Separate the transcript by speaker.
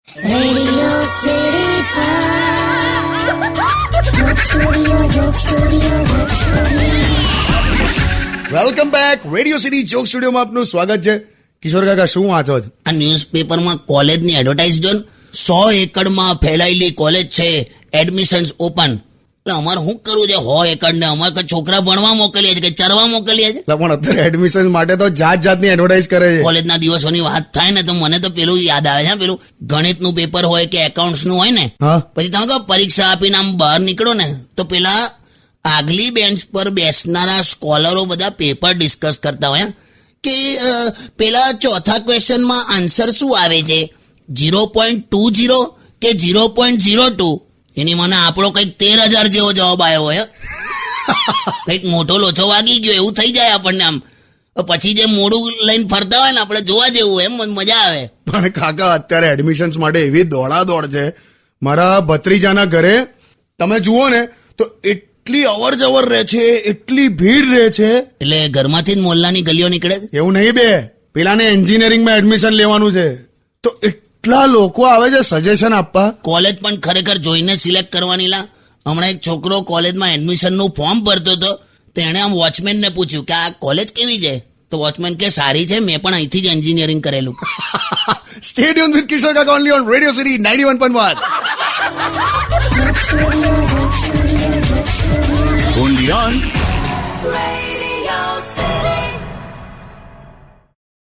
Speaker 1: Radio City Joke Studio.
Speaker 2: Welcome back. Radio city joke સ્ટુડિયોમાં આપનું સ્વાગત છે. કિશોર કાકા, શું વાંચો છો?
Speaker 3: આ ન્યૂઝપેપરમાં કોલેજની એડવર્ટાઇઝ જો 100 એકડમાં ફેલાયેલી કોલેજ છે, એડમિશન્સ ઓપન. એટલે અમારે શું કરવું છે 100 એકડ ને? અમારે કઈ છોકરા ભણવા મોકલીએ છે કે ચરવા મોકલીએ છે?
Speaker 2: પણ અત્યારે એડમિશન માટે તો જાત જાતની એડવર્ટાઇઝ કરે છે.
Speaker 3: કોલેજના દિવસોની વાત થાય ને તો મને તો પેલું યાદ આવે છે, પેલું ગણિતનું પેપર હોય કે એકાઉન્ટ્સનું હોય ને,
Speaker 2: હા,
Speaker 3: પછી તમે કહો પરીક્ષા આપીને આમ બહાર નીકળો ને તો પેલા આગલી બેન્ચ પર બેસનારા સ્કોલરો બધા પેપર ડિસ્કસ કરતા હોય કે પેલા ચોથા ક્વેશ્ચનમાં આન્સર શું આવે છે, 0.20 કે 0.02? એની મને આપણો કંઈક 13,000 જેવો જવાબ આવ્યો હોય. કંઈક મોટો લોચો વાગી ગયો એવું થઈ જાય આપણને. આમ પછી જે મોડું લઈને ફરતા હોય ને આપણે જોવા જેવું એમ મજા આવે.
Speaker 2: પણ કાકા, અત્યારે એડમિશન્સ માટે એવી દોડાદોડ છે. મારા ભત્રીજાના ઘરે તમે જુઓ ને તો એટલી અવર જવર રહે છે, એટલી ભીડ રહે છે.
Speaker 3: એટલે ઘરમાંથી જ મોહલ્લાની ગલીઓ નીકળે છે.
Speaker 2: એવું નહીં બે, પેલાને એન્જિનિયરિંગમાં એડમિશન લેવાનું છે તો એટલા લોકો આવે છે સજેશન આપવા.
Speaker 3: કોલેજ પણ ખરેખર જોઈને સિલેક્ટ કરવાની લા. હમણાં એક છોકરો કોલેજમાં એડમિશનનું ફોર્મ ભરતો હતો તો એણે આમ વોચમેનને પૂછ્યું કે આ કોલેજ કેવી છે, તો વોચમેન કે સારી છે, મેં પણ અહીંથી જ એન્જિનિયરિંગ કરેલું.
Speaker 2: Stay tuned with Kishore Kaka only on Radio City 91.1.
Speaker 1: Joke Studio.
Speaker 4: Only on